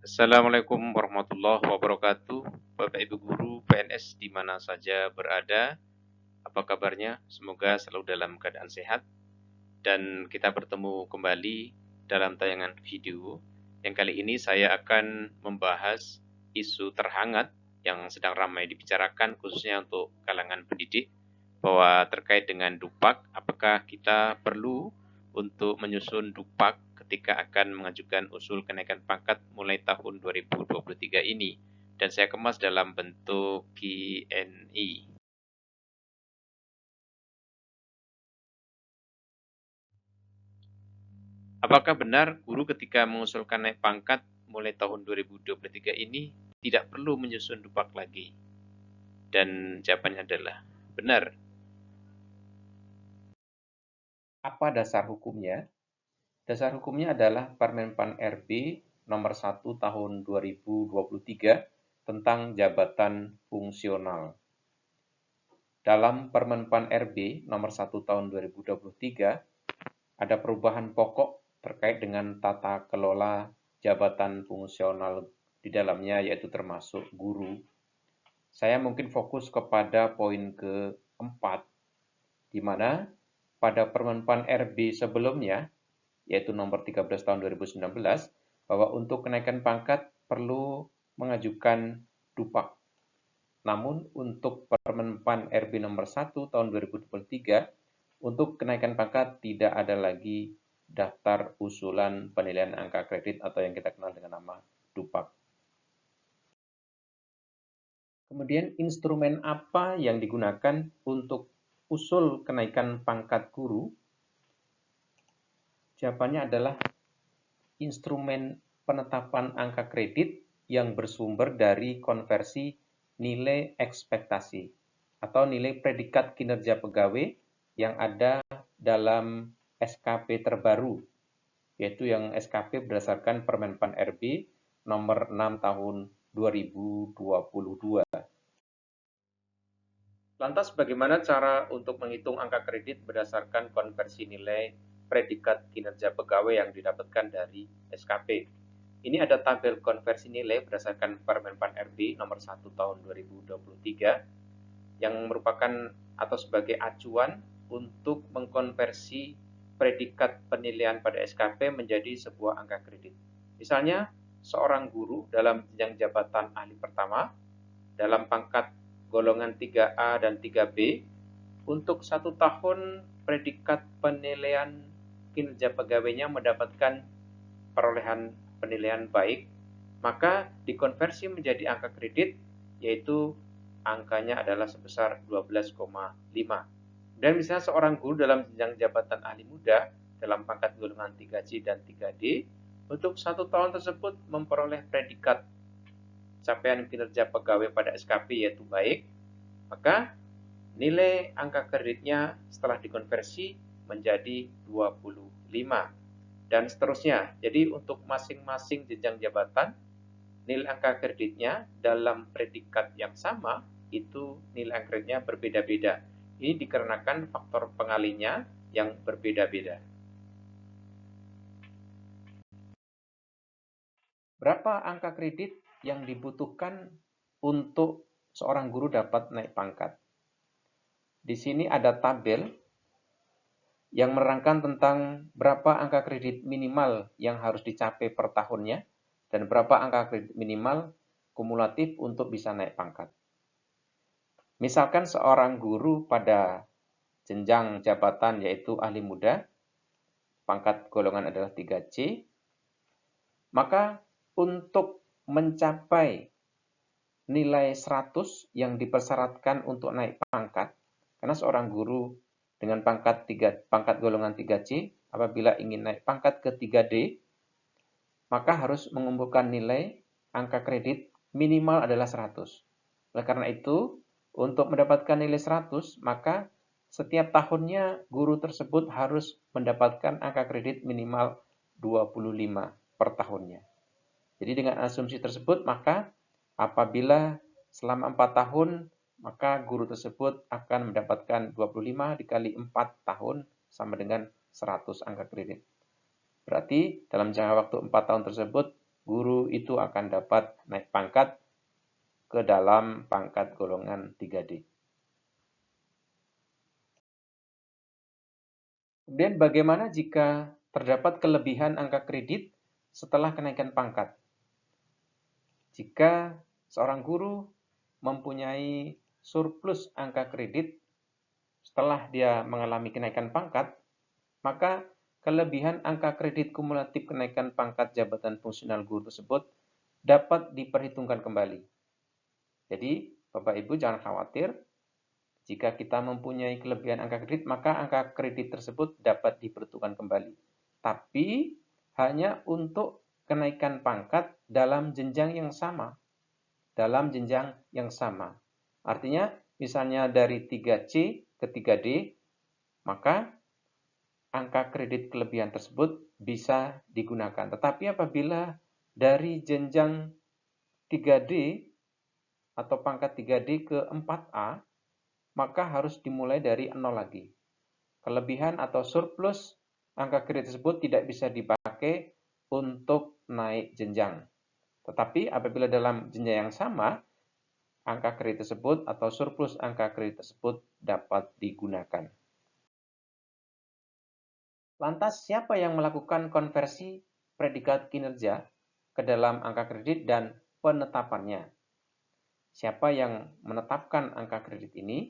Assalamualaikum warahmatullahi wabarakatuh. Bapak Ibu guru PNS di mana saja berada. Apa kabarnya? Semoga selalu dalam keadaan sehat. Dan kita bertemu kembali dalam tayangan video. Yang kali ini saya akan membahas isu terhangat yang sedang ramai dibicarakan khususnya untuk kalangan pendidik, bahwa terkait dengan Dupak, apakah kita perlu untuk menyusun Dupak ketika akan mengajukan usul kenaikan pangkat mulai tahun 2023 ini. Dan saya kemas dalam bentuk Q&A. Apakah benar guru ketika mengusulkan naik pangkat mulai tahun 2023 ini tidak perlu menyusun Dupak lagi? Dan jawabannya adalah benar. Apa dasar hukumnya? Dasar hukumnya adalah Permenpan RB nomor 1 tahun 2023 tentang jabatan fungsional. Dalam Permenpan RB nomor 1 tahun 2023 ada perubahan pokok terkait dengan tata kelola jabatan fungsional di dalamnya, yaitu termasuk guru. Saya mungkin fokus kepada poin keempat, di mana pada Permenpan RB sebelumnya, yaitu nomor 13 tahun 2019, bahwa untuk kenaikan pangkat perlu mengajukan Dupak. Namun untuk Permenpan RB nomor 1 tahun 2023, untuk kenaikan pangkat tidak ada lagi daftar usulan penilaian angka kredit atau yang kita kenal dengan nama Dupak. Kemudian instrumen apa yang digunakan untuk usul kenaikan pangkat guru? Jawabannya adalah instrumen penetapan angka kredit yang bersumber dari konversi nilai ekspektasi atau nilai predikat kinerja pegawai yang ada dalam SKP terbaru, yaitu yang SKP berdasarkan Permenpan RB nomor 6 tahun 2022. Lantas bagaimana cara untuk menghitung angka kredit berdasarkan konversi nilai predikat kinerja pegawai yang didapatkan dari SKP? Ini ada tabel konversi nilai berdasarkan Permenpan RB nomor 1 tahun 2023 yang merupakan atau sebagai acuan untuk mengkonversi predikat penilaian pada SKP menjadi sebuah angka kredit. Misalnya, seorang guru dalam jenjang jabatan ahli pertama dalam pangkat golongan 3A dan 3B untuk 1 tahun predikat penilaian kinerja pegawainya mendapatkan perolehan penilaian baik, maka dikonversi menjadi angka kredit, yaitu angkanya adalah sebesar 12,5. Dan misalnya seorang guru dalam jenjang jabatan ahli muda dalam pangkat golongan 3C dan 3D untuk 1 tahun tersebut memperoleh predikat capaian kinerja pegawai pada SKP yaitu baik, maka nilai angka kreditnya setelah dikonversi menjadi 25 dan seterusnya. Jadi untuk masing-masing jenjang jabatan, nilai angka kreditnya dalam predikat yang sama itu nilai angka kreditnya berbeda-beda. Ini dikarenakan faktor pengalinya yang berbeda-beda. Berapa angka kredit yang dibutuhkan untuk seorang guru dapat naik pangkat? Di sini ada tabel yang menerangkan tentang berapa angka kredit minimal yang harus dicapai per tahunnya dan berapa angka kredit minimal kumulatif untuk bisa naik pangkat. Misalkan seorang guru pada jenjang jabatan yaitu ahli muda, pangkat golongan adalah 3C, maka untuk mencapai nilai 100 yang dipersyaratkan untuk naik pangkat, karena seorang guru dengan pangkat golongan 3C apabila ingin naik pangkat ke 3D, maka harus mengumpulkan nilai angka kredit minimal adalah 100. Oleh karena itu, untuk mendapatkan nilai 100, maka setiap tahunnya guru tersebut harus mendapatkan angka kredit minimal 25 per tahunnya. Jadi dengan asumsi tersebut, maka apabila selama 4 tahun, maka guru tersebut akan mendapatkan 25 dikali 4 tahun sama dengan 100 angka kredit. Berarti dalam jangka waktu 4 tahun tersebut, guru itu akan dapat naik pangkat ke dalam pangkat golongan 3D. Kemudian bagaimana jika terdapat kelebihan angka kredit setelah kenaikan pangkat? Jika seorang guru mempunyai surplus angka kredit setelah dia mengalami kenaikan pangkat, maka kelebihan angka kredit kumulatif kenaikan pangkat jabatan fungsional guru tersebut dapat diperhitungkan kembali. Jadi, Bapak Ibu jangan khawatir, jika kita mempunyai kelebihan angka kredit, maka angka kredit tersebut dapat diperhitungkan kembali. Tapi, hanya untuk kenaikan pangkat dalam jenjang yang sama. Dalam jenjang yang sama. Artinya, misalnya dari 3C ke 3D, maka angka kredit kelebihan tersebut bisa digunakan. Tetapi apabila dari jenjang 3D atau pangkat 3D ke 4A, maka harus dimulai dari 0 lagi. Kelebihan atau surplus angka kredit tersebut tidak bisa dipakai untuk naik jenjang. Tetapi apabila dalam jenjang yang sama, angka kredit tersebut atau surplus angka kredit tersebut dapat digunakan. Lantas siapa yang melakukan konversi predikat kinerja ke dalam angka kredit dan penetapannya? Siapa yang menetapkan angka kredit ini?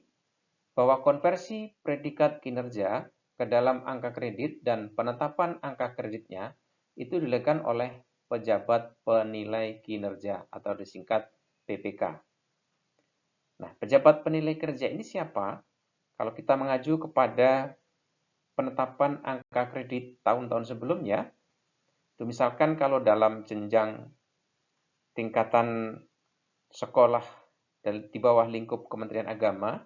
Bahwa konversi predikat kinerja ke dalam angka kredit dan penetapan angka kreditnya itu dilakukan oleh pejabat penilai kinerja atau disingkat PPK. Nah, pejabat penilai kinerja ini siapa? Kalau kita mengacu kepada penetapan angka kredit tahun-tahun sebelumnya, itu misalkan kalau dalam jenjang tingkatan sekolah di bawah lingkup Kementerian Agama,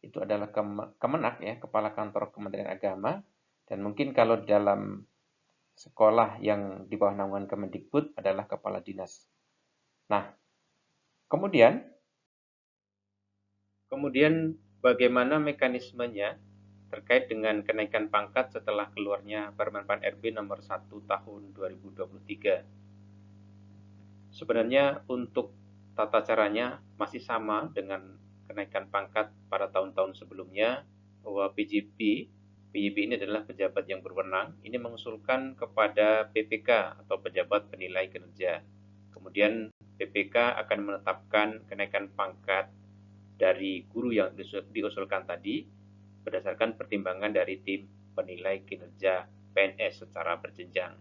itu adalah Kemenak ya, Kepala Kantor Kementerian Agama, dan mungkin kalau dalam sekolah yang di bawah naungan Kemendikbud adalah Kepala Dinas. Nah, kemudian bagaimana mekanismenya terkait dengan kenaikan pangkat setelah keluarnya Permen Pan RB nomor 1 tahun 2023. Sebenarnya untuk tata caranya masih sama dengan kenaikan pangkat pada tahun-tahun sebelumnya, bahwa PJB ini adalah pejabat yang berwenang, ini mengusulkan kepada PPK atau pejabat penilai kinerja. Kemudian PPK akan menetapkan kenaikan pangkat dari guru yang diusulkan tadi berdasarkan pertimbangan dari tim penilai kinerja PNS secara berjenjang.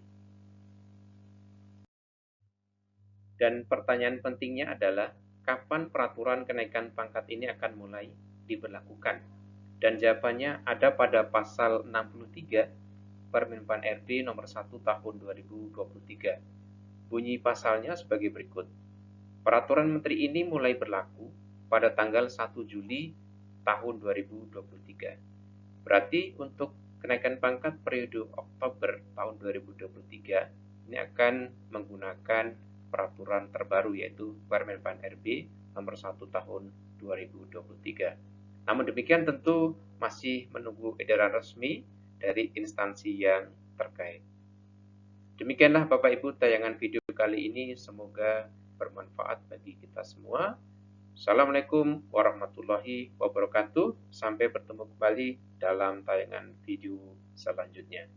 Dan pertanyaan pentingnya adalah kapan peraturan kenaikan pangkat ini akan mulai diberlakukan? Dan jawabannya ada pada pasal 63 Permen Pan RB nomor 1 tahun 2023. Bunyi pasalnya sebagai berikut. Peraturan menteri ini mulai berlaku pada tanggal 1 Juli tahun 2023. Berarti untuk kenaikan pangkat periode Oktober tahun 2023 ini akan menggunakan peraturan terbaru yaitu Permen Pan RB nomor 1 tahun 2023. Namun demikian tentu masih menunggu edaran resmi dari instansi yang terkait. Demikianlah Bapak Ibu tayangan video kali ini, semoga bermanfaat bagi kita semua. Assalamualaikum warahmatullahi wabarakatuh. Sampai bertemu kembali dalam tayangan video selanjutnya.